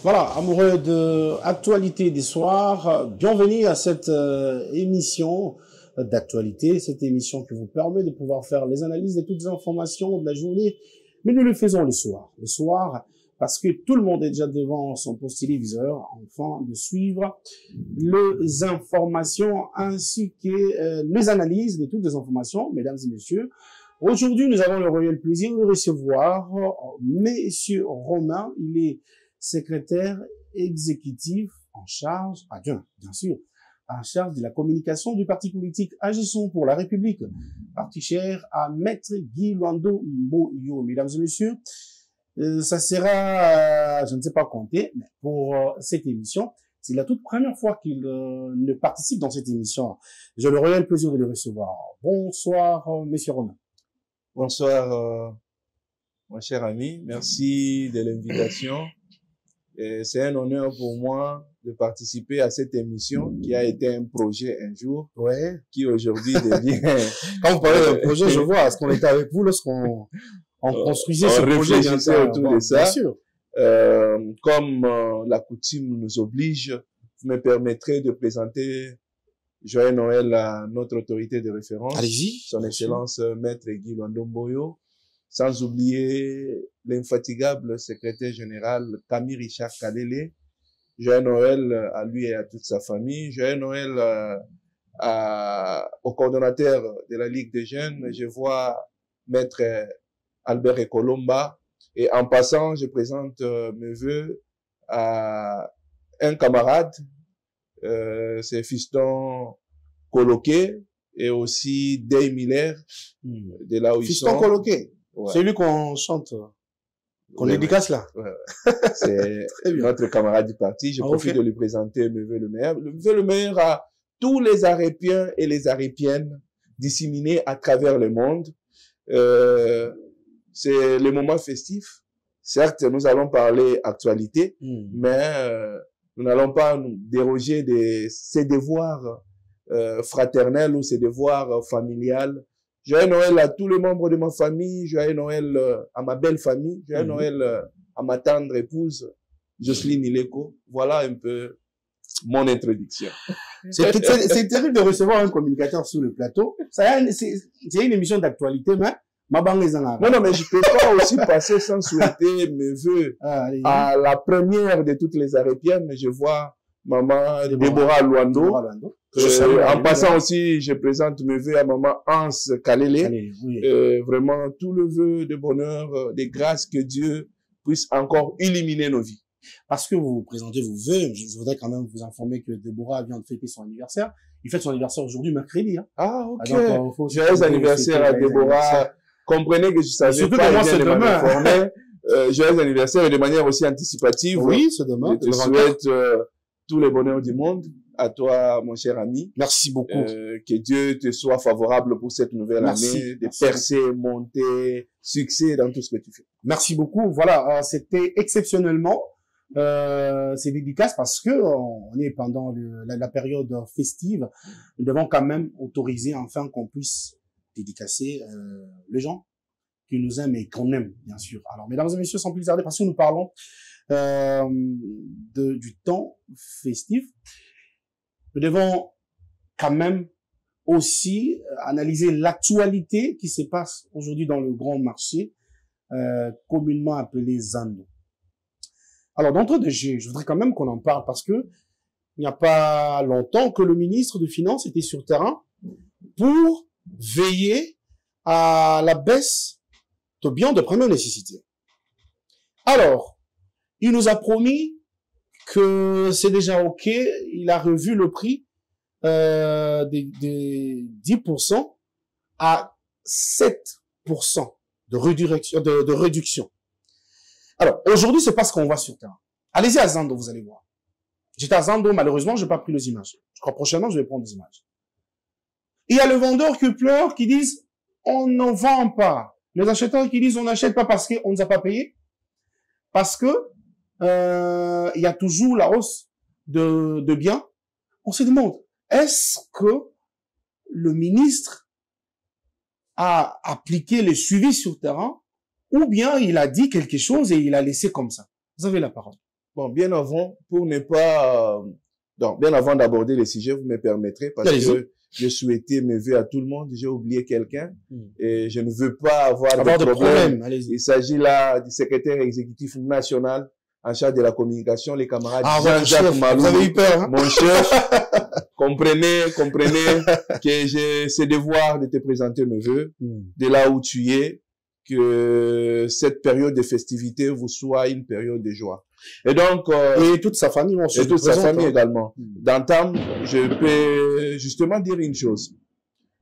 Voilà, amoureux de actualité du soir, bienvenue à cette émission d'actualité, cette émission qui vous permet de pouvoir faire les analyses de toutes les informations de la journée, mais nous le faisons le soir, parce que tout le monde est déjà devant son poste téléviseur, afin de suivre les informations ainsi que les analyses de toutes les informations, mesdames et messieurs. Aujourd'hui, nous avons le royal plaisir de recevoir Monsieur Romain, il est secrétaire exécutif en charge, bien sûr, en charge de la communication du parti politique Agissons pour la République, parti cher à Maître Guy Luando Mboyo. Mesdames et messieurs, ça sera, je ne sais pas compter, mais pour cette émission, c'est la toute première fois qu'il ne participe dans cette émission. J'ai le réel plaisir de le recevoir. Bonsoir, Monsieur Romain. Bonsoir, mon cher ami. Merci de l'invitation. C'est un honneur pour moi de participer à cette émission qui a été un projet un jour, qui aujourd'hui devient... Quand vous parlez d'un projet, je vois, parce qu'on était avec vous lorsqu'on construisait ce projet. On réfléchissait autour de ça. Bien sûr. Comme la coutume nous oblige, vous me permettrez de présenter Joyeux Noël à notre autorité de référence. Allez-y. Son Excellence Maître Guy Luando Mboyo. Sans oublier l'infatigable secrétaire général Camille Richard Kalele. Joyeux Noël à lui et à toute sa famille. Joyeux Noël au coordonnateur de la Ligue des Jeunes. Je vois Maître Albert Ekolomba. Et en passant, je présente mes vœux à un camarade, c'est Fiston Coloqué, et aussi Day Miller, de là où Fiston ils sont. Coloqué. Ouais. C'est lui qu'on chante, qu'on dédicace là. Ouais. C'est notre camarade du parti. Je profite de lui présenter mes vœux le meilleur. Le vœu le meilleur à tous les Arépiens et les Arépiennes disséminés à travers le monde. C'est le moment festif. Certes, nous allons parler actualité, mais nous n'allons pas nous déroger de ces devoirs fraternels ou ces devoirs familiales. Joyeux Noël à tous les membres de ma famille, joyeux Noël à ma belle famille, joyeux Noël à ma tendre épouse, Jocelyne Ileko. Voilà un peu mon introduction. C'est terrible de recevoir un communicateur sur le plateau. C'est une émission d'actualité, mais non, mais je peux pas aussi passer sans souhaiter mes vœux à la première de toutes les Arépiennes. Je vois maman Déborah Luando. En passant aussi, je présente mes vœux à maman Hans Kalele. Vraiment, tout le vœu de bonheur, de grâce, que Dieu puisse encore illuminer nos vies. Parce que vous présentez vos vœux, je voudrais quand même vous informer que Déborah vient de fêter son anniversaire. Il fête son anniversaire aujourd'hui, mercredi. Hein. Ah, ok. Joyeux anniversaire à Déborah. Comprenez que je savais surtout pas, que moi, c'est demain. Joyeux anniversaire et de manière aussi anticipative. Oui, c'est demain. Je te souhaite tous les bonheurs du monde. À toi, mon cher ami. Merci beaucoup. Que Dieu te soit favorable pour cette nouvelle année, de percer, monter, succès dans tout ce que tu fais. Merci beaucoup. Voilà, c'était exceptionnellement c'est dédicace parce que on est pendant la période festive. Nous devons quand même autoriser enfin qu'on puisse dédicacer les gens qui nous aiment et qu'on aime, bien sûr. Alors, mesdames et messieurs, sans plus tarder, parce que nous parlons du temps festif, nous devons quand même aussi analyser l'actualité qui se passe aujourd'hui dans le grand marché, communément appelé Zando. Alors, d'entrée de jeu, je voudrais quand même qu'on en parle parce que il n'y a pas longtemps que le ministre des Finances était sur terrain pour veiller à la baisse de biens de première nécessité. Alors, il nous a promis que c'est déjà OK, il a revu le prix des 10% à 7% de réduction. Alors, aujourd'hui, c'est pas ce qu'on voit sur terrain. Allez-y à Zando, vous allez voir. J'étais à Zando, malheureusement, j'ai pas pris les images. Je crois prochainement, je vais prendre des images. Il y a le vendeur qui pleure, qui disent, on n'en vend pas. Les acheteurs qui disent, on n'achète pas parce qu'on ne nous a pas payé. Parce que, il y a toujours la hausse de biens. On se demande, est-ce que le ministre a appliqué le suivi sur terrain ou bien il a dit quelque chose et il a laissé comme ça? Vous avez la parole. Bon, bien avant, pour ne pas... donc, bien avant d'aborder le sujet, vous me permettrez, parce que je souhaitais mes vœux à tout le monde. J'ai oublié quelqu'un et je ne veux pas avoir de problème. Il s'agit là du secrétaire exécutif national en charge de la communication, les camarades Jean-Jacques Malou. Vous avez eu peur, hein? Mon chef, comprenez que j'ai ce devoir de te présenter mes vœux, de là où tu es, que cette période de festivité vous soit une période de joie. Et donc, et toute sa famille, mon chef. Et toute sa famille également. D'entame, je peux justement dire une chose.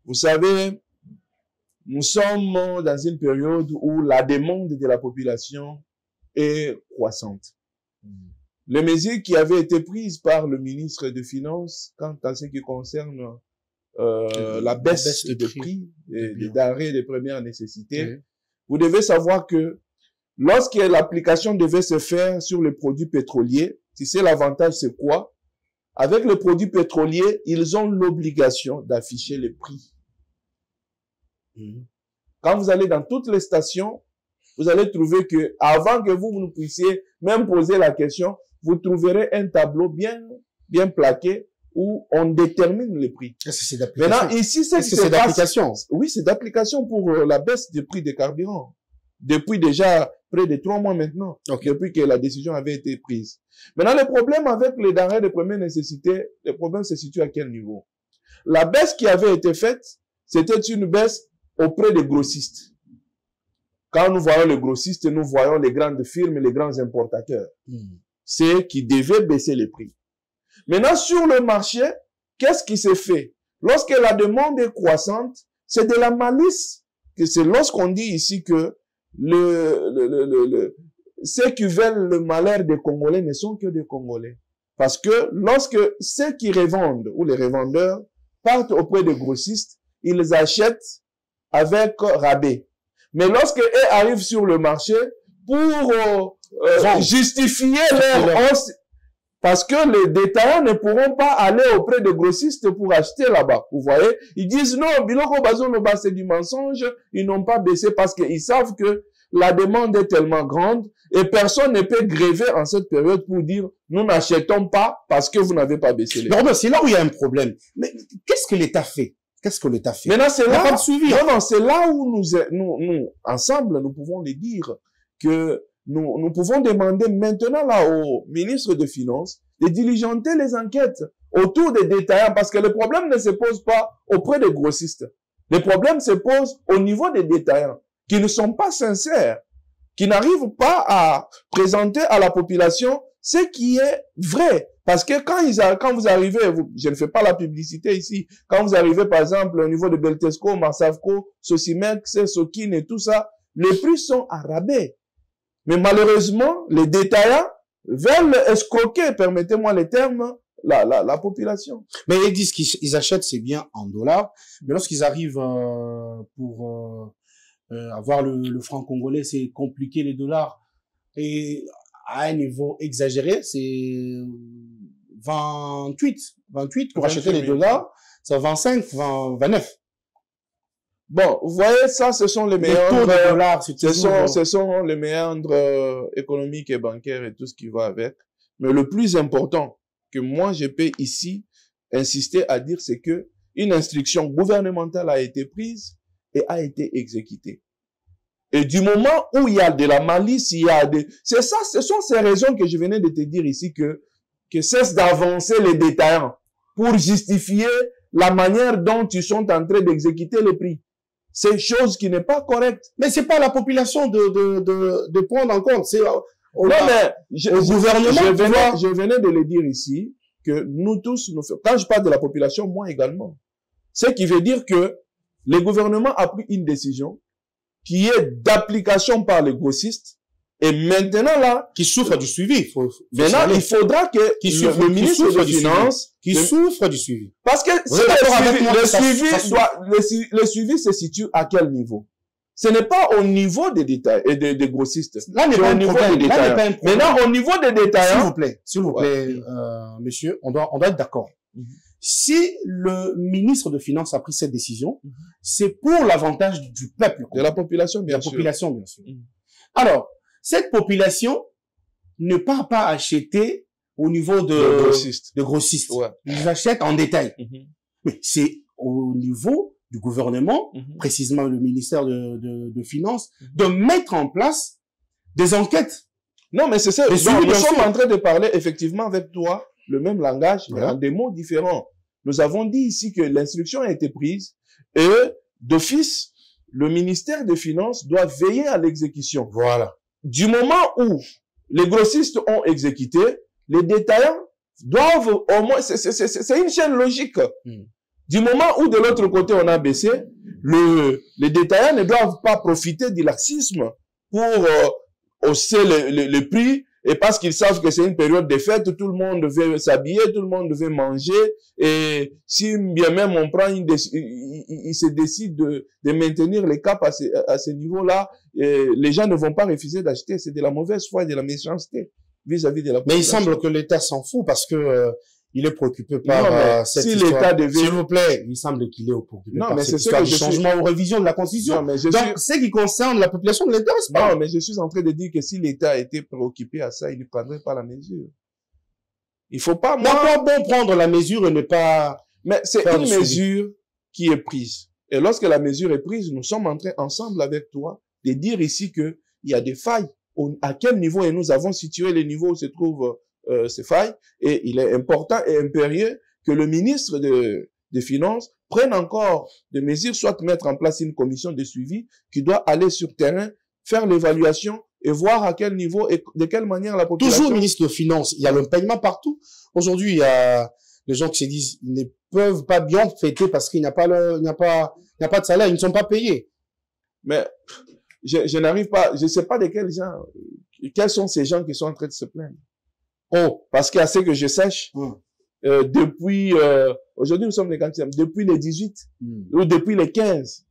Vous savez, nous sommes dans une période où la demande de la population est croissante. Les mesures qui avaient été prises par le ministre des Finances quant à ce qui concerne la baisse de prix des denrées de première nécessité, vous devez savoir que lorsque l'application devait se faire sur les produits pétroliers, tu sais l'avantage c'est quoi? Avec les produits pétroliers, ils ont l'obligation d'afficher les prix. Quand vous allez dans toutes les stations, vous allez trouver que avant que vous ne puissiez même poser la question, vous trouverez un tableau bien plaqué où on détermine les prix. C'est d'application. Maintenant, ici, c'est d'application. Oui, c'est d'application pour la baisse des prix des carburants. Depuis déjà près de 3 mois maintenant, depuis que la décision avait été prise. Maintenant, le problème avec les denrées de première nécessité, le problème se situe à quel niveau? La baisse qui avait été faite, c'était une baisse auprès des grossistes. Quand nous voyons les grossistes, nous voyons les grandes firmes et les grands importateurs. C'est qui devaient baisser les prix. Maintenant, sur le marché, qu'est-ce qui s'est fait? Lorsque la demande est croissante, c'est de la malice. C'est lorsqu'on dit ici que ceux qui veulent le malheur des Congolais ne sont que des Congolais. Parce que lorsque ceux qui revendent ou les revendeurs partent auprès des grossistes, ils achètent avec rabais. Mais lorsqu'ils arrivent sur le marché, pour justifier leur hausse, parce que les détaillants ne pourront pas aller auprès des grossistes pour acheter là-bas. Vous voyez? Ils disent non, Biloko Bazonoba, c'est du mensonge. Ils n'ont pas baissé parce qu'ils savent que la demande est tellement grande et personne ne peut gréver en cette période pour dire nous n'achetons pas parce que vous n'avez pas baissé les prix. Non, c'est là où il y a un problème. Mais qu'est-ce que l'État fait? Qu'est-ce que l'État fait? Maintenant, c'est là, c'est là où nous, ensemble, nous pouvons les dire que nous pouvons demander maintenant là au ministre des Finances de diligenter les enquêtes autour des détaillants parce que le problème ne se pose pas auprès des grossistes. Le problème se pose au niveau des détaillants qui ne sont pas sincères, qui n'arrivent pas à présenter à la population ce qui est vrai. Parce que quand vous arrivez, je ne fais pas la publicité ici, quand vous arrivez par exemple au niveau de Beltesco, Marsavco, Sosimex, Sokin et tout ça, les prix sont à rabais. Mais malheureusement, les détaillants veulent escroquer, permettez-moi les termes, la population. Mais ils disent qu'ils achètent, c'est bien en dollars, mais lorsqu'ils arrivent pour avoir le franc congolais, c'est compliqué les dollars. Et à un niveau exagéré, c'est 28 pour acheter les dollars, c'est 25, 29. Bon, vous voyez, ça, ce sont les méandres, dollars, ce sont les méandres économiques et bancaires et tout ce qui va avec. Mais le plus important que moi, je peux ici insister à dire, c'est que une instruction gouvernementale a été prise et a été exécutée. Et du moment où il y a de la malice, c'est ça, ce sont ces raisons que je venais de te dire ici que cesse d'avancer les détaillants pour justifier la manière dont ils sont en train d'exécuter les prix. C'est chose qui n'est pas correcte. Mais c'est pas la population de prendre en compte. C'est non, mais je venais de le dire ici que nous tous, quand je parle de la population, moi également. Ce qui veut dire que le gouvernement a pris une décision qui est d'application par les grossistes. Et maintenant, là, qui souffre du suivi. Maintenant, il faudra que le ministre des Finances souffre du suivi. Parce que le suivi se situe à quel niveau? Ce n'est pas au niveau des détails et des grossistes. Là n'est pas un problème. Maintenant, au niveau des détaillants. S'il vous plaît, monsieur, on doit être d'accord. Si le ministre de Finances a pris cette décision, c'est pour l'avantage du peuple. De la population, bien sûr. De la population, bien sûr. Alors, cette population ne part pas acheter au niveau de grossistes. Ouais. Ils achètent en détail. Mais c'est au niveau du gouvernement, précisément le ministère de Finances, de mettre en place des enquêtes. Non, mais c'est ça. Nous sommes en train de parler effectivement avec toi le même langage, mais en des mots différents. Nous avons dit ici que l'instruction a été prise et d'office, le ministère des Finances doit veiller à l'exécution. Voilà. Du moment où les grossistes ont exécuté, les détaillants doivent au moins, c'est une chaîne logique. Du moment où de l'autre côté on a baissé, les détaillants ne doivent pas profiter du laxisme pour hausser le prix, et parce qu'ils savent que c'est une période de fête, tout le monde veut s'habiller, tout le monde veut manger, et si bien même on prend il se décide de maintenir les caps à ce niveau-là, les gens ne vont pas refuser d'acheter. C'est de la mauvaise foi et de la méchanceté vis-à-vis de la population. Mais il semble que l'État s'en fout parce que il est préoccupé par cette histoire. S'il vous plaît, il semble qu'il est préoccupé par cette histoire du changement ou révision de la Constitution. Non, mais donc, ce qui concerne la population ne l'intéresse pas. Non, mais je suis en train de dire que si l'État était préoccupé à ça, il ne prendrait pas la mesure. Il faut pas... Pas bon prendre la mesure et ne pas... Mais c'est une mesure qui est prise. Et lorsque la mesure est prise, nous sommes en train, ensemble avec toi, de dire ici que il y a des failles. À quel niveau, et nous avons situé les niveaux où se trouvent ces failles, et il est important et impérieux que le ministre des Finances prenne encore des mesures, soit mettre en place une commission de suivi qui doit aller sur terrain, faire l'évaluation et voir à quel niveau et de quelle manière la population... Toujours ministre des Finances, il y a le paiement partout. Aujourd'hui, il y a des gens qui se disent ils ne peuvent pas bien fêter parce qu'il n'y a pas de salaire, ils ne sont pas payés. Mais je n'arrive pas, je ne sais pas de quels sont ces gens qui sont en train de se plaindre. Oh, parce qu'à ce que je sache, depuis, aujourd'hui nous sommes les 40e, depuis les 18, ou depuis les 15,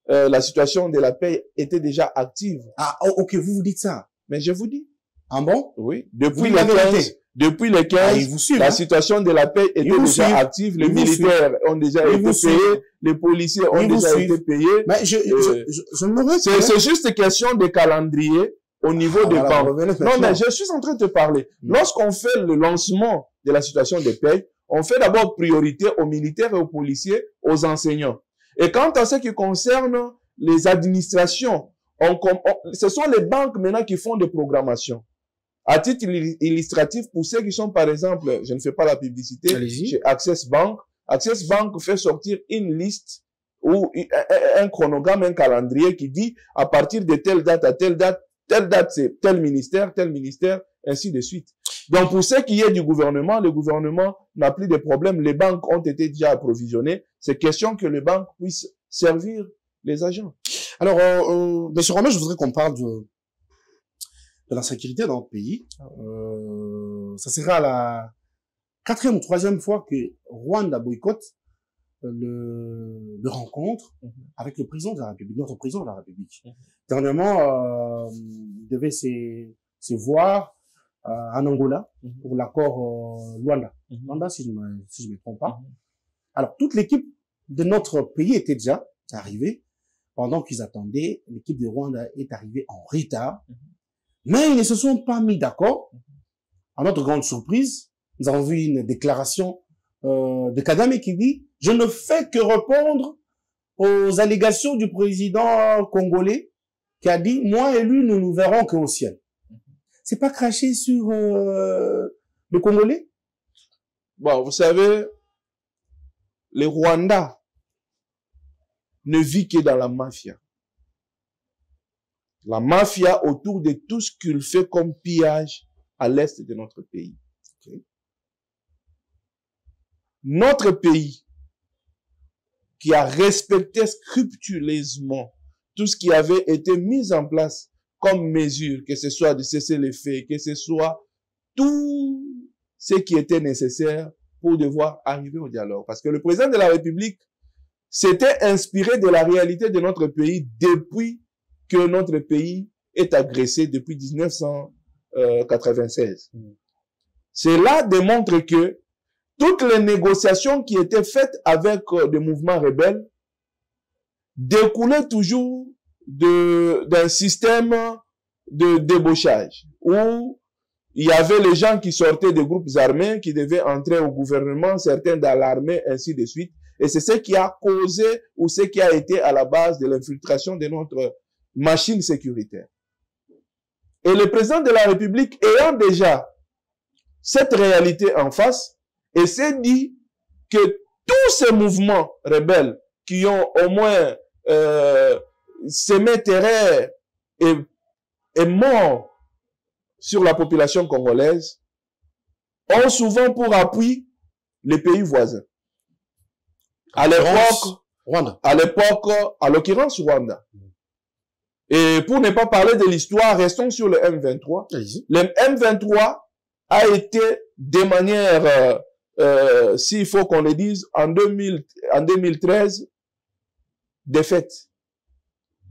la situation de la paix était déjà active. Ah, ok, vous dites ça. Mais je vous dis. Ah bon? Oui. Depuis les 15, la situation de la paix était déjà active. Les militaires ont déjà été payés. Les policiers ont déjà été payés. Mais je me répète. C'est juste question de calendrier au niveau des banques. Non, mais je suis en train de te parler. Lorsqu'on fait le lancement de la situation de paix, on fait d'abord priorité aux militaires et aux policiers, aux enseignants. Et quant à ce qui concerne les administrations, ce sont les banques maintenant qui font des programmations. À titre illustratif, pour ceux qui sont, par exemple, je ne fais pas la publicité, chez Access Bank, Access Bank fait sortir une liste ou un chronogramme, un calendrier qui dit à partir de telle date à telle date c'est tel ministère, ainsi de suite. Donc pour ce qui est du gouvernement, le gouvernement n'a plus de problème. Les banques ont été déjà approvisionnées. C'est question que les banques puissent servir les agents. Alors, M. Romain, je voudrais qu'on parle de la sécurité dans notre pays. Ça sera la 4e ou 3e fois que Rwanda boycotte le rencontre avec le président de la République, notre président de la République. Dernièrement, il devait se voir en Angola pour l'accord Luanda. Luanda, si je me trompe pas. Alors, toute l'équipe de notre pays était déjà arrivée. Pendant qu'ils attendaient, l'équipe de Rwanda est arrivée en retard. Mais ils ne se sont pas mis d'accord. À notre grande surprise, nous avons vu une déclaration de Kagame qui dit « Je ne fais que répondre aux allégations du président congolais qui a dit « Moi et lui, nous nous verrons qu'au ciel. » C'est pas cracher sur le Congolais? Bon, vous savez, les Rwandais ne vit que dans la mafia. La mafia autour de tout ce qu'il fait comme pillage à l'est de notre pays. Okay. Notre pays, qui a respecté scrupuleusement tout ce qui avait été mis en place comme mesure, que ce soit de cesser les faits, que ce soit tout ce qui était nécessaire pour devoir arriver au dialogue. Parce que le président de la République s'était inspiré de la réalité de notre pays depuis que notre pays est agressé depuis 1996. Cela démontre que toutes les négociations qui étaient faites avec des mouvements rebelles découlaient toujours d'un système de débauchage où il y avait les gens qui sortaient des groupes armés, qui devaient entrer au gouvernement, certains dans l'armée, ainsi de suite. Et c'est ce qui a causé ou ce qui a été à la base de l'infiltration de notre machine sécuritaire. Et le président de la République, ayant déjà cette réalité en face, et s'est dit que tous ces mouvements rebelles qui ont au moins semé terreur et mort sur la population congolaise ont souvent pour appui les pays voisins. À l'époque, Rwanda. À l'époque, à l'occurrence Rwanda. Et pour ne pas parler de l'histoire, restons sur le M23. Le M23 a été de manière, s'il faut qu'on le dise, en 2013, défaite.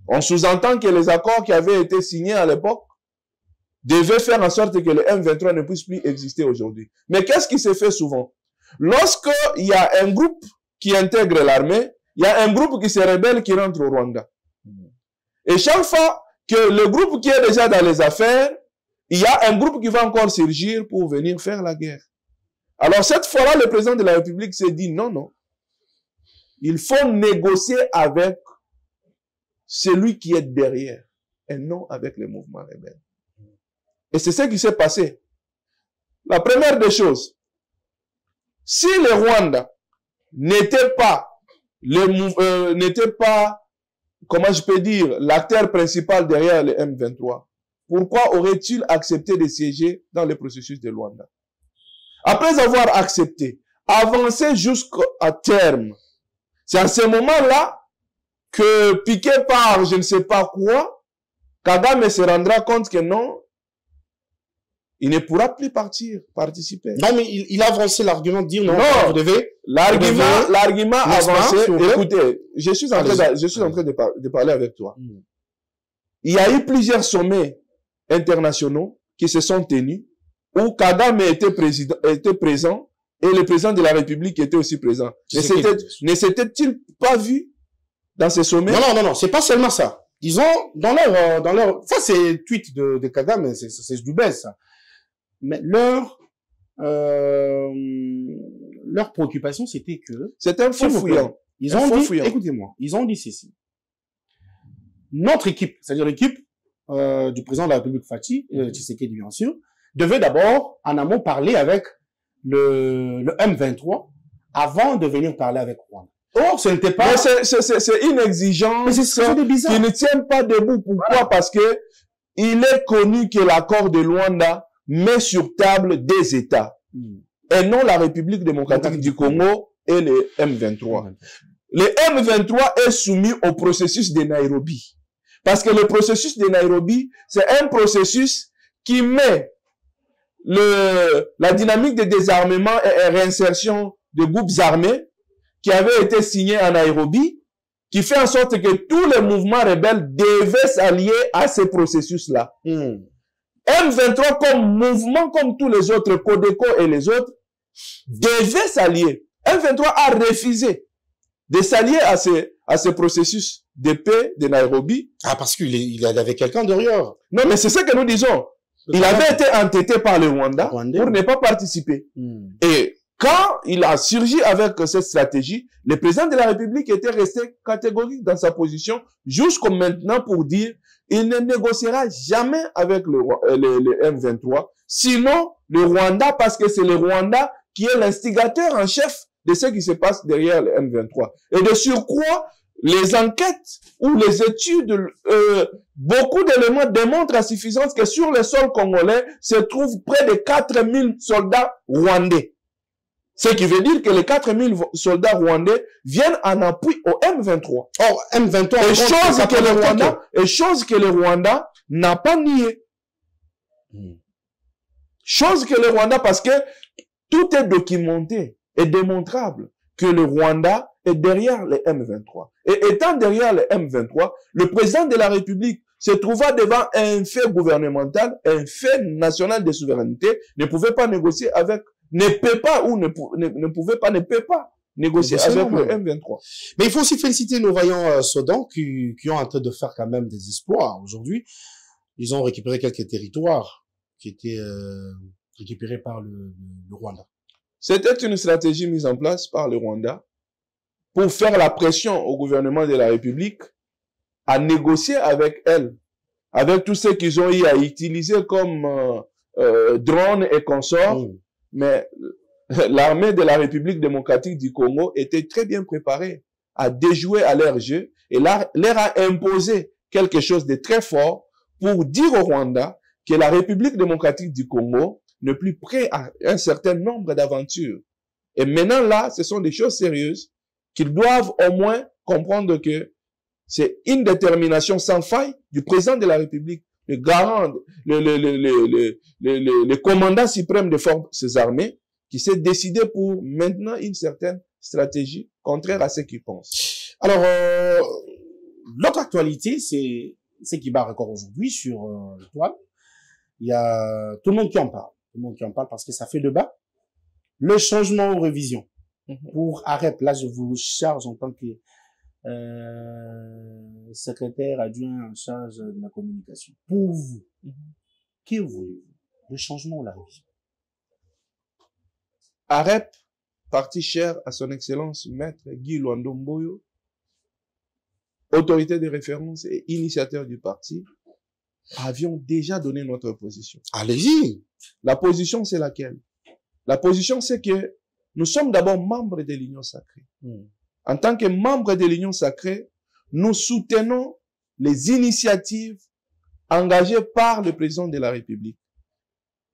On sous-entend que les accords qui avaient été signés à l'époque devaient faire en sorte que le M23 ne puisse plus exister aujourd'hui. Mais qu'est-ce qui se fait souvent? Lorsqu'il y a un groupe qui intègre l'armée, il y a un groupe qui se rebelle qui rentre au Rwanda. Et chaque fois que le groupe qui est déjà dans les affaires, il y a un groupe qui va encore surgir pour venir faire la guerre. Alors cette fois-là, le président de la République s'est dit non, non. Il faut négocier avec celui qui est derrière et non avec les mouvements rebelles. Et c'est ce qui s'est passé. La première des choses, si le Rwanda n'était pas, comment je peux dire, l'acteur principal derrière le M23, pourquoi aurait-il accepté de siéger dans le processus de Luanda? Après avoir accepté, avancé jusqu'à terme, c'est à ce moment-là que, piqué par je ne sais pas quoi, Kagame se rendra compte que non, il ne pourra plus participer. Non, mais il a avancé l'argument de dire non, non, vous devez. L'argument avancé, écoutez, je suis en train de parler avec toi. Il y a eu plusieurs sommets internationaux qui se sont tenus où Kagame était présent et le président de la République était aussi présent. Ne s'était-il pas vu dans ces sommets? Non, c'est pas seulement ça. Ils ont, dans leur, ça c'est tweet de Kagame, c'est du baisse, ça. Mais leur préoccupation, c'était que... C'est un faux fouillant. Ils ont dit, écoutez-moi, ils ont dit ceci. Notre équipe, c'est-à-dire l'équipe du président de la République Faty, Tshisekedi bien sûr, devait d'abord, en amont, parler avec le M23 avant de venir parler avec Rwanda. Or, ce n'était pas... C'est une exigence qui ne tient pas debout. Pourquoi? Voilà. Parce que il est connu que l'accord de Luanda met sur table des États. Et non la République démocratique du Congo et le M23. Le M23 est soumis au processus de Nairobi. Parce que le processus de Nairobi, c'est un processus qui met la dynamique de désarmement et réinsertion de groupes armés qui avait été signé à Nairobi, qui fait en sorte que tous les mouvements rebelles devaient s'allier à ce processus-là. M23 comme mouvement, comme tous les autres, Codeco et les autres, devaient s'allier. M23 a refusé de s'allier à ce processus de paix de Nairobi. Ah, parce qu'il avait quelqu'un derrière. Non, mais c'est ce que nous disons. Il avait été entêté par le Rwanda pour ne pas participer. Et quand il a surgi avec cette stratégie, le président de la République était resté catégorique dans sa position jusqu'au maintenant pour dire il ne négociera jamais avec le M23, sinon le Rwanda, parce que c'est le Rwanda qui est l'instigateur en chef de ce qui se passe derrière le M23. Et de surcroît, les enquêtes ou les études, beaucoup d'éléments démontrent à suffisance que sur le sol congolais se trouvent près de 4000 soldats rwandais. Ce qui veut dire que les 4000 soldats rwandais viennent en appui au M23. Or, M23... chose que le Rwanda n'a pas nié. Chose que le Rwanda, parce que tout est documenté et démontrable que le Rwanda est derrière le M23. Et étant derrière le M23, le président de la République se trouva devant un fait gouvernemental, un fait national de souveraineté, ne pouvait pas négocier avec, ne peut pas négocier avec le M23. Mais il faut aussi féliciter nos vaillants Sodan qui ont en train de faire quand même des espoirs aujourd'hui. Ils ont récupéré quelques territoires qui était récupéré par le Rwanda. C'était une stratégie mise en place par le Rwanda pour faire la pression au gouvernement de la République à négocier avec elle, avec tout ce qu'ils ont eu à utiliser comme drones et consorts. Mais l'armée de la République démocratique du Congo était très bien préparée à déjouer à leur jeu et leur a imposé quelque chose de très fort pour dire au Rwanda que la République démocratique du Congo n'est plus prêt à un certain nombre d'aventures. Et maintenant là, ce sont des choses sérieuses qu'ils doivent au moins comprendre que c'est une détermination sans faille du président de la République, le garant, le commandant suprême des forces armées, qui s'est décidé pour maintenant une certaine stratégie contraire à ce qu'il pense. Alors, l'autre actualité, c'est qui bat encore aujourd'hui sur le toile. Il y a tout le monde qui en parle. Tout le monde qui en parle parce que ça fait débat. Le changement aux révisions. Pour AREP, là, je vous charge en tant que secrétaire adjoint en charge de la communication. Pour vous, que voulez-vous? Le changement ou la révision? AREP, parti cher à son excellence maître Guy Luando Mboyo, autorité de référence et initiateur du parti, avions déjà donné notre position. Allez-y. La position, c'est laquelle? La position, c'est que nous sommes d'abord membres de l'Union sacrée. En tant que membres de l'Union sacrée, nous soutenons les initiatives engagées par le président de la République.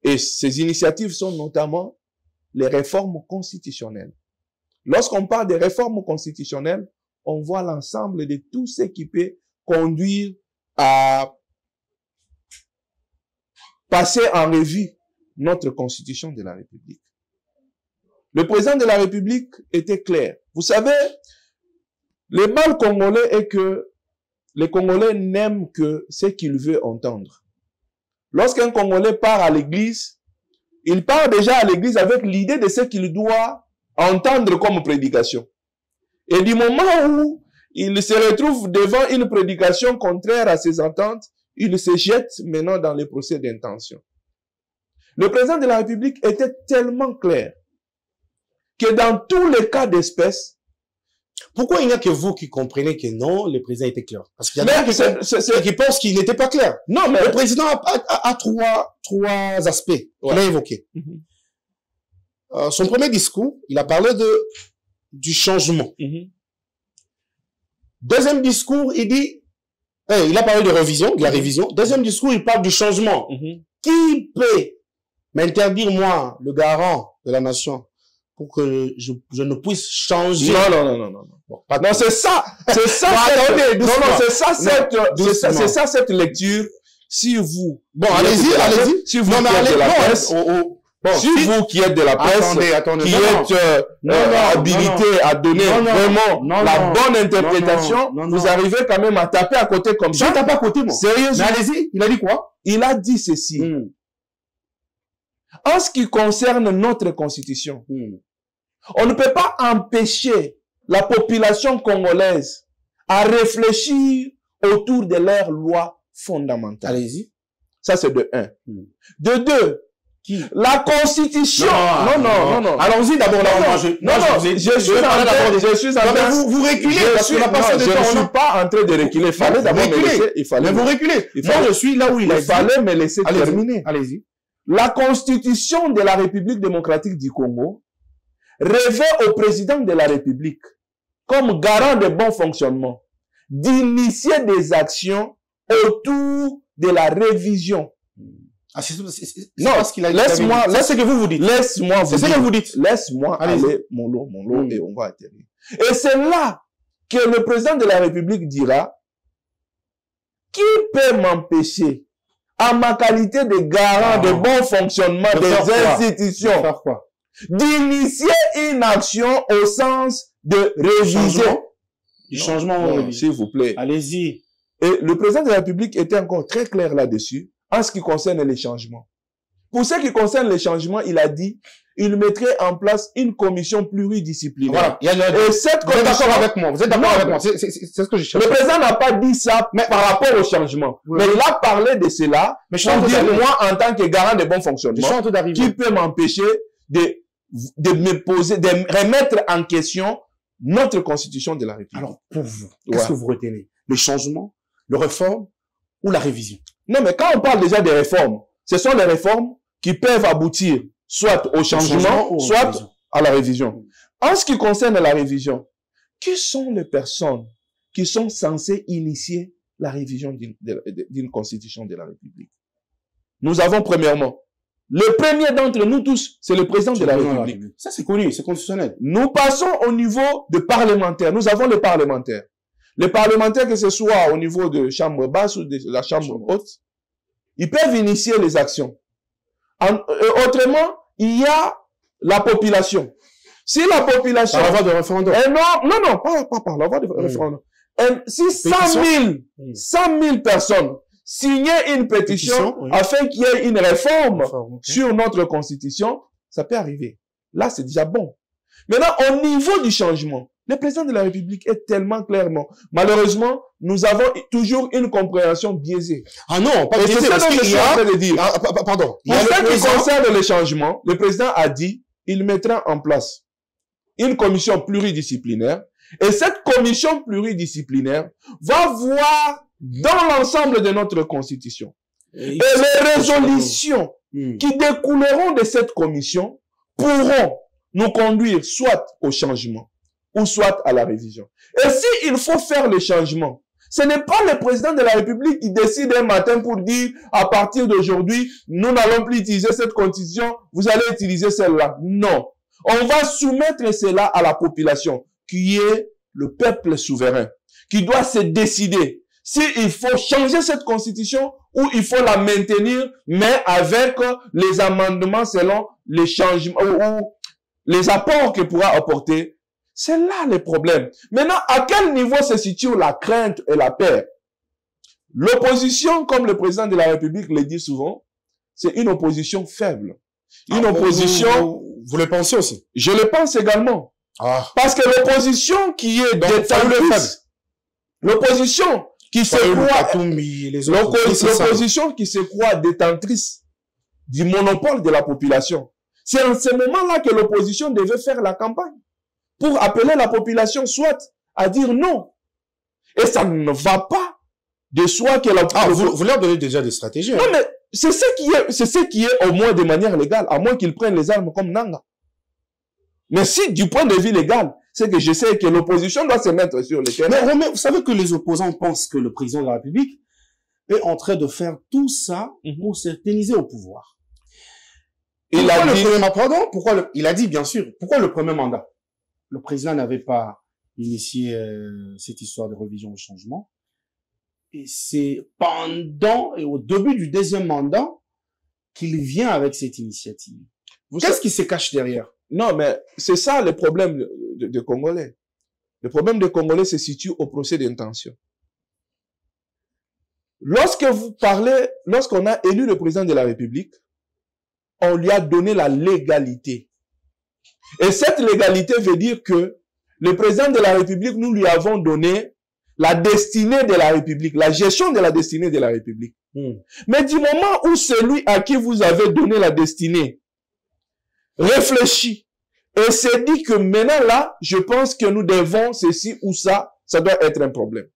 Et ces initiatives sont notamment les réformes constitutionnelles. Lorsqu'on parle des réformes constitutionnelles, on voit l'ensemble de tout ce qui peut conduire à passer en revue notre constitution de la République. Le président de la République était clair. Vous savez, le mal congolais est que les Congolais n'aiment que ce qu'il veut entendre. Lorsqu'un Congolais part à l'église, il part déjà à l'église avec l'idée de ce qu'il doit entendre comme prédication. Et du moment où il se retrouve devant une prédication contraire à ses ententes, il se jette maintenant dans les procès d'intention. Le président de la République était tellement clair que dans tous les cas d'espèce, pourquoi il n'y a que vous qui comprenez que non, le président était clair? Parce qu'il y a des gens qui pensent qu'il n'était pas clair. Non, mais le président a trois aspects qu'il a évoqués. Son premier discours, il a parlé du changement. Deuxième discours, il dit, il a parlé de révision, de la révision. Deuxième discours, il parle du changement. Qui peut m'interdire, moi, le garant de la nation, pour que je ne puisse changer? Non. Non, c'est ça. C'est ça. C'est ça cette lecture. Si vous. Bon, allez-y. Si vous qui êtes de la presse. Si vous qui êtes de la presse, qui êtes habilité à donner vraiment la bonne interprétation, vous arrivez quand même à taper à côté comme ça. Je tape à côté, moi. Sérieusement. Mais allez-y. Il a dit quoi? Il a dit ceci. En ce qui concerne notre constitution, on ne peut pas empêcher la population congolaise à réfléchir autour de leurs lois fondamentales. Allez-y. Ça, c'est de 1. De 2, la constitution. Non. Allons-y d'abord là. Je suis en train de vous reculez parce qu'on n'a pas assez de temps. Je ne suis pas en train de reculer. Il fallait d'abord me laisser. Mais vous reculez. Moi, je suis là où il fallait me laisser terminer. Allez-y. La constitution de la République démocratique du Congo revêt au président de la République, comme garant de bon fonctionnement, d'initier des actions autour de la révision. Non, laisse-moi, laisse ce que vous dites. Laisse-moi vous dire. C'est ce que vous dites. Laisse-moi aller mon lot, et on va atterrir. Et c'est là que le président de la République dira, qui peut m'empêcher, à ma qualité de garant de bon fonctionnement des institutions, d'initier une action au sens de révision. Du changement. S'il vous plaît. Allez-y. Et le président de la République était encore très clair là-dessus, en ce qui concerne les changements. Pour ce qui concerne les changements, il a dit, il mettrait en place une commission pluridisciplinaire. Voilà. Et cette vous êtes commission... d'accord avec moi? Vous êtes d'accord avec moi? C'est ce que je cherche. Le président n'a pas dit ça par rapport au changement. Oui. Mais il a parlé de cela pour dire, moi, en tant que garant de bon fonctionnement, qui peut m'empêcher de me poser, de remettre en question notre constitution de la République. Alors, pour vous, qu'est-ce que vous retenez? Le changement, le réforme ou la révision? Non, mais quand on parle déjà des réformes, ce sont les réformes qui peuvent aboutir soit au changement, soit à la révision. En ce qui concerne la révision, qui sont les personnes qui sont censées initier la révision d'une constitution de la République? Nous avons premièrement, le premier d'entre nous tous, c'est le président de la République. Ça, c'est connu, c'est constitutionnel. Nous passons au niveau de parlementaires. Nous avons les parlementaires. Les parlementaires, que ce soit au niveau de chambre basse ou de la chambre haute, ils peuvent initier les actions. Autrement, il y a la population. Si la population... Par la voie de référendum. Non, pas par la voie de référendum. Si 100 000 personnes signaient une pétition afin qu'il y ait une réforme sur notre constitution, ça peut arriver. Là, c'est déjà bon. Maintenant, au niveau du changement, le président de la République est tellement clairement. Malheureusement, nous avons toujours une compréhension biaisée. Ah non, pas biaisée. C'est ça que je suis en train de dire. Pardon. Pour ce qui concerne les changements, le président a dit il mettra en place une commission pluridisciplinaire. Et cette commission pluridisciplinaire va voir dans l'ensemble de notre constitution. Et les résolutions qui découleront de cette commission pourront nous conduire soit au changement ou soit à la révision. Et s'il faut faire le changement, ce n'est pas le président de la République qui décide un matin pour dire à partir d'aujourd'hui, nous n'allons plus utiliser cette constitution, vous allez utiliser celle-là. Non. On va soumettre cela à la population, qui est le peuple souverain, qui doit se décider s'il faut changer cette constitution ou il faut la maintenir, mais avec les amendements selon les changements ou les apports que pourra apporter. C'est là le problème. Maintenant, à quel niveau se situe la crainte et la peur? L'opposition, comme le président de la République le dit souvent, c'est une opposition faible. Une opposition... Vous le pensez aussi? Je le pense également. Parce que l'opposition qui est détentrice, l'opposition qui se croit, l'opposition qui se croit détentrice du monopole de la population, c'est en ce moment-là que l'opposition devait faire la campagne pour appeler la population soit à dire non. Et ça ne va pas de soi que la... vous leur donnez déjà des stratégies. Non, mais c'est ce qui est au moins de manière légale, à moins qu'ils prennent les armes comme Nanga. Mais si, du point de vue légal, c'est que je sais que l'opposition doit se mettre sur le terrain. Mais Romain, vous savez que les opposants pensent que le président de la République est en train de faire tout ça pour s'éterniser au pouvoir. Il a dit, bien sûr, pourquoi le premier mandat? Le président n'avait pas initié cette histoire de révision au changement. Et c'est pendant et au début du deuxième mandat qu'il vient avec cette initiative. Qu'est-ce qui se cache derrière? Non, mais c'est ça le problème de Congolais. Le problème des Congolais se situe au procès d'intention. Lorsque vous parlez, lorsqu'on a élu le président de la République, on lui a donné la légalité. Et cette légalité veut dire que le président de la République, nous lui avons donné la destinée de la République, la gestion de la destinée de la République. Mais du moment où celui à qui vous avez donné la destinée réfléchit et s'est dit que maintenant là, je pense que nous devons ceci ou ça, ça doit être un problème.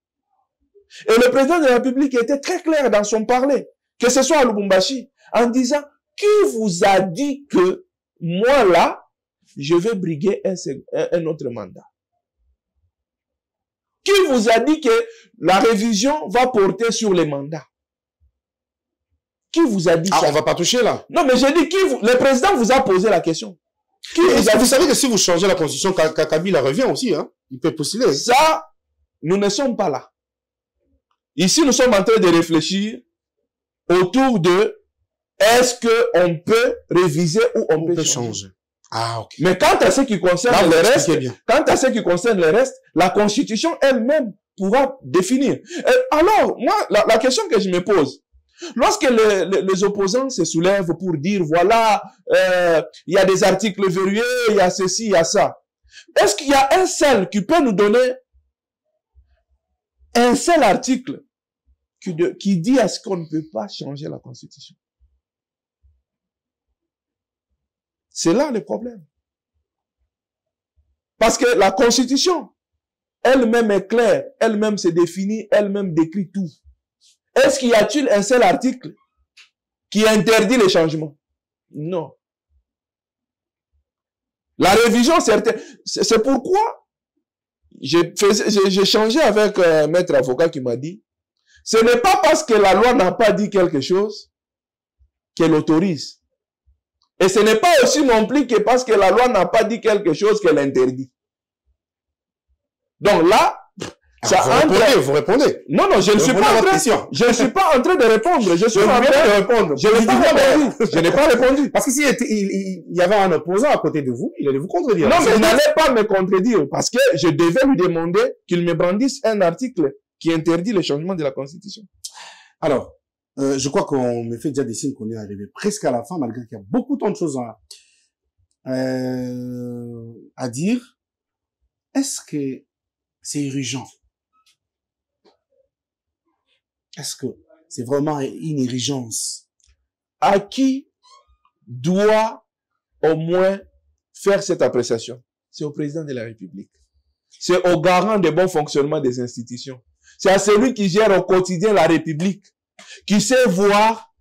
Et le président de la République était très clair dans son parler, que ce soit à Lubumbashi, en disant, qui vous a dit que moi là, je vais briguer un autre mandat? Qui vous a dit que la révision va porter sur les mandats? Qui vous a dit ça? On va pas toucher là. Non, mais j'ai dit, le président vous a posé la question. Vous savez que si vous changez la constitution, Kabila revient aussi, hein? Il peut postuler. Ça, nous ne sommes pas là. Ici, nous sommes en train de réfléchir autour de est-ce qu'on peut réviser ou on peut changer. Ok. Mais quant à ce qui concerne le reste, la Constitution elle-même pourra définir. Alors, moi, la question que je me pose, Lorsque les opposants se soulèvent pour dire, voilà, il y a des articles verrouillés, il y a ceci, il y a ça. Est-ce qu'il y a un seul qui peut nous donner un seul article qui dit à ce qu'on ne peut pas changer la Constitution? C'est là le problème. Parce que la Constitution, elle-même est claire, elle-même se définit, elle-même décrit tout. Est-ce qu'il y a-t-il un seul article qui interdit les changements? Non. La révision, c'est pourquoi j'ai changé avec un maître avocat qui m'a dit, ce n'est pas parce que la loi n'a pas dit quelque chose qu'elle autorise. Et ce n'est pas aussi non plus que parce que la loi n'a pas dit quelque chose qu'elle interdit. Donc là, vous répondez. Non, je ne suis pas en train de répondre. Je suis en train de répondre. Je n'ai pas répondu. Parce que s'il y avait un opposant à côté de vous, il allait vous contredire. Non, mais il n'allait pas me contredire parce que je devais lui demander qu'il me brandisse un article qui interdit le changement de la Constitution. Alors, je crois qu'on me fait déjà des signes qu'on est arrivé presque à la fin, malgré qu'il y a beaucoup de choses à dire. Est-ce que c'est urgent? Est-ce que c'est vraiment une urgence? À qui doit au moins faire cette appréciation? C'est au président de la République. C'est au garant du bon fonctionnement des institutions. C'est à celui qui gère au quotidien la République, qui sait voir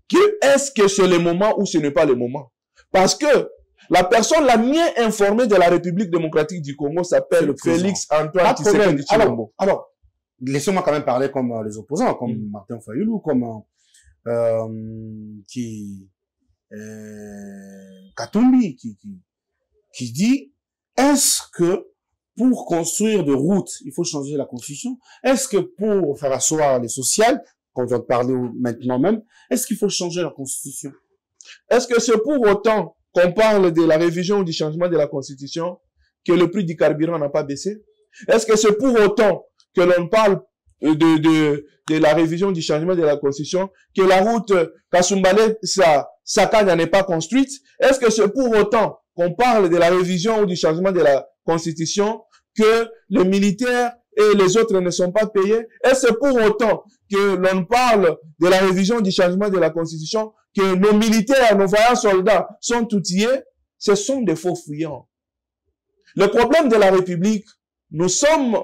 que est-ce que c'est le moment ou ce n'est pas le moment. Parce que la personne la mieux informée de la République démocratique du Congo s'appelle Félix Antoine Tshisekedi Tshilombo. Alors, laissez-moi quand même parler comme les opposants, comme Martin Fayulu, comme Katumbi, qui dit, est-ce que pour construire des routes, il faut changer la Constitution? Est-ce que pour faire asseoir les sociales, qu'on vient de parler maintenant même, est-ce qu'il faut changer la Constitution? Est-ce que c'est pour autant qu'on parle de la révision ou du changement de la Constitution que le prix du carburant n'a pas baissé? Est-ce que c'est pour autant que l'on parle de la révision du changement de la Constitution que la route Kasumbalé-Sakanya n'est pas construite? Est-ce que c'est pour autant qu'on parle de la révision ou du changement de la Constitution que les militaires et les autres ne sont pas payés? Est-ce pour autant que l'on parle de la révision du changement de la Constitution que nos militaires, nos vaillants soldats sont outillés? Ce sont des faux fuyants. Le problème de la République, nous sommes,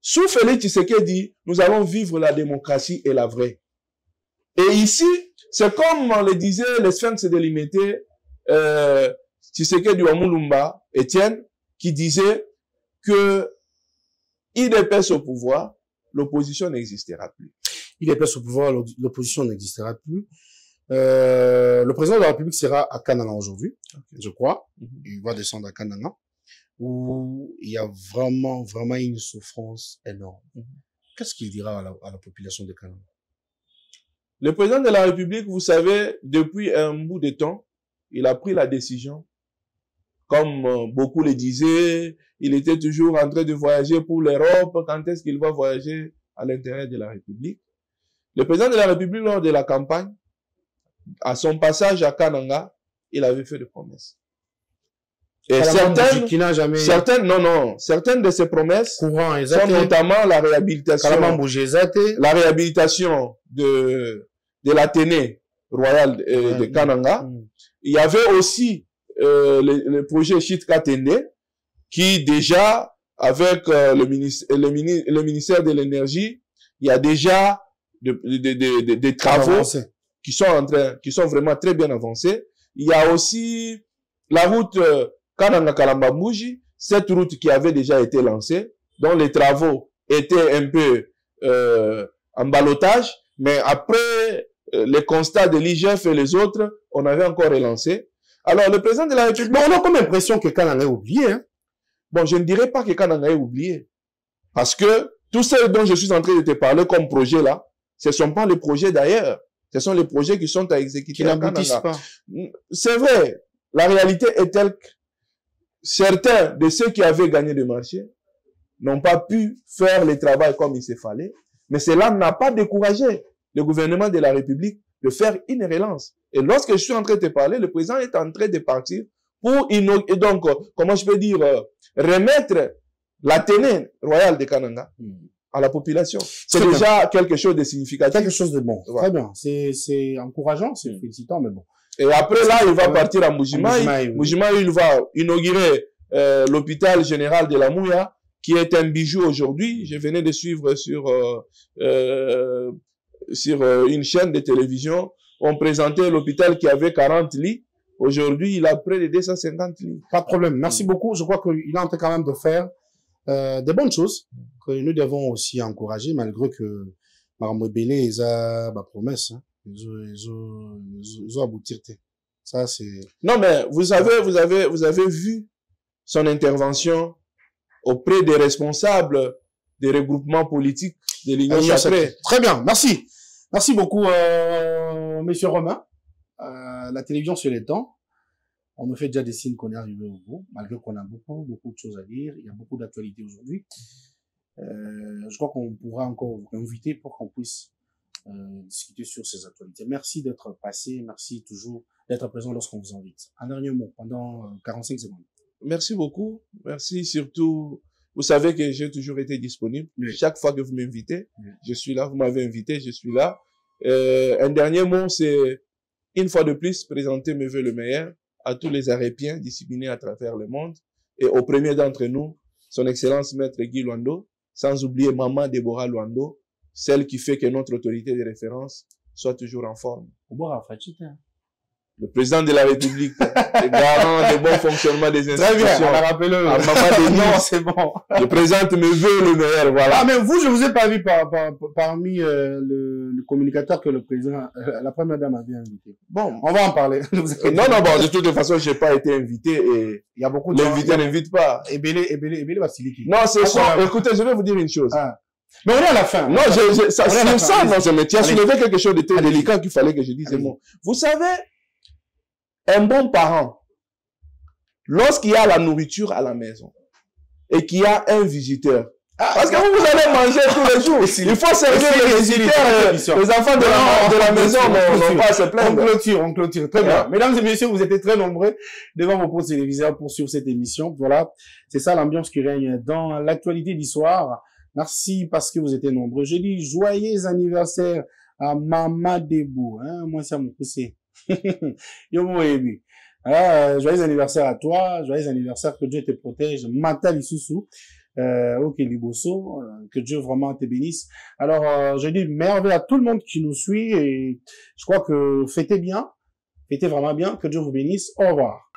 sous Félix Tshisekedi, nous allons vivre la démocratie et la vraie. Et ici, c'est comme le disait le sphinx délimité, Tshisekedi Wamulumba, Étienne, qui disait que IDPS au pouvoir, l'opposition n'existera plus. IDPS au pouvoir, l'opposition n'existera plus. Le président de la République sera à Kananga aujourd'hui, je crois. Il va descendre à Kananga, où il y a vraiment une souffrance énorme. Qu'est-ce qu'il dira à la population de Kananga? Le président de la République, vous savez, depuis un bout de temps, il a pris la décision. Comme beaucoup le disaient, il était toujours en train de voyager pour l'Europe. Quand est-ce qu'il va voyager à l'intérieur de la République? Le président de la République, lors de la campagne, à son passage à Kananga, il avait fait des promesses. Et certaines de ces promesses sont notamment la réhabilitation de l'Athénée royal de Kananga. Il y avait aussi le projet Chitka Tende, qui déjà, avec le ministère de l'Énergie, il y a déjà des travaux qui sont vraiment très bien avancés. Il y a aussi la route Kananga-Kalamba-Mbuji, cette route qui avait déjà été lancée, dont les travaux étaient un peu en ballottage, mais après les constats de l'IGF et les autres, on avait encore relancé. Alors, le président de la République... on a comme l'impression que Kananga est oublié. Hein? Bon, je ne dirais pas que Kananga est oublié. Parce que tout ce dont je suis en train de te parler comme projet là, ce ne sont pas les projets d'ailleurs. Ce sont les projets qui sont à exécuter à Kananga. C'est vrai. La réalité est telle que certains de ceux qui avaient gagné le marché n'ont pas pu faire le travail comme il se fallait. Mais cela n'a pas découragé le gouvernement de la République de faire une relance. Et lorsque je suis en train de te parler, le président est en train de partir pour inaugurer, donc, comment je peux dire, remettre l'Athénée royale de Kananga à la population. C'est déjà quelque chose de significatif. Quelque chose de bon. Très bien. C'est encourageant, c'est félicitant, mais bon. Et après là, il va partir à Mbujimayi. Mbujimayi, il va inaugurer l'hôpital général de la Mouya, qui est un bijou aujourd'hui. Je venais de suivre sur une chaîne de télévision. On présentait l'hôpital qui avait 40 lits. Aujourd'hui, il a près de 250 lits. Pas de problème. Merci beaucoup. Je crois qu'il est en train quand même de faire des bonnes choses que nous devons aussi encourager, malgré que Mme Ebele a ma promesse. Hein. Ils ont abouti. Ça, c'est... Non, mais vous avez vu son intervention auprès des responsables des regroupements politiques de l'Union sacrée. Très bien, merci. Merci beaucoup, Monsieur Romain. La télévision, c'est le temps. On me fait déjà des signes qu'on est arrivé au bout, malgré qu'on a beaucoup de choses à dire. Il y a beaucoup d'actualités aujourd'hui. Je crois qu'on pourra encore vous inviter pour qu'on puisse discuter sur ces actualités. Merci d'être passé. Merci toujours d'être présent lorsqu'on vous invite. Un dernier mot pendant 45 secondes. Merci beaucoup. Merci surtout. Vous savez que j'ai toujours été disponible. Oui. Chaque fois que vous m'invitez, je suis là. Vous m'avez invité, je suis là. Un dernier mot, c'est une fois de plus présenter mes vœux le meilleur à tous les Arépiens disséminés à travers le monde et au premier d'entre nous, son Excellence Maître Guy Luando, sans oublier Maman Déborah Luando, celle qui fait que notre autorité de référence soit toujours en forme. Le président de la République, le garant du bon fonctionnement des institutions. Très bien, rappelez-le. Non, c'est bon. Je présente mes vœux le meilleur, voilà. Ah, mais vous, je vous ai pas vu parmi le communicateur que le président, la première dame avait invité. Bon, on va en parler. Non, de toute façon, j'ai pas été invité et il y a beaucoup de l'invité n'invite pas. Ebele Basiliki. Non, c'est ça. Écoutez, je vais vous dire une chose. Ah. Mais on est à la fin. Non, je me tiens à soulever quelque chose de très délicat qu'il fallait que je dise. Vous savez, un bon parent, lorsqu'il y a la nourriture à la maison et qu'il y a un visiteur, parce que vous allez manger tous les jours, il faut servir les visiteurs, les enfants de la maison n'ont pas à se plaindre. On clôture. Très bien. Mesdames et messieurs, vous étiez très nombreux devant vos postes téléviseurs pour suivre cette émission. Voilà, c'est ça l'ambiance qui règne dans l'actualité d'histoire. Merci parce que vous étiez nombreux. Je dis joyeux anniversaire à Mama Debou. Hein, moi, ça me poussé. Joyeux anniversaire à toi, joyeux anniversaire, que Dieu te protège, Mata Lisusu, que Dieu vraiment te bénisse. Alors, je dis merveille à tout le monde qui nous suit et je crois que fêtez bien, fêtez vraiment bien, que Dieu vous bénisse, au revoir.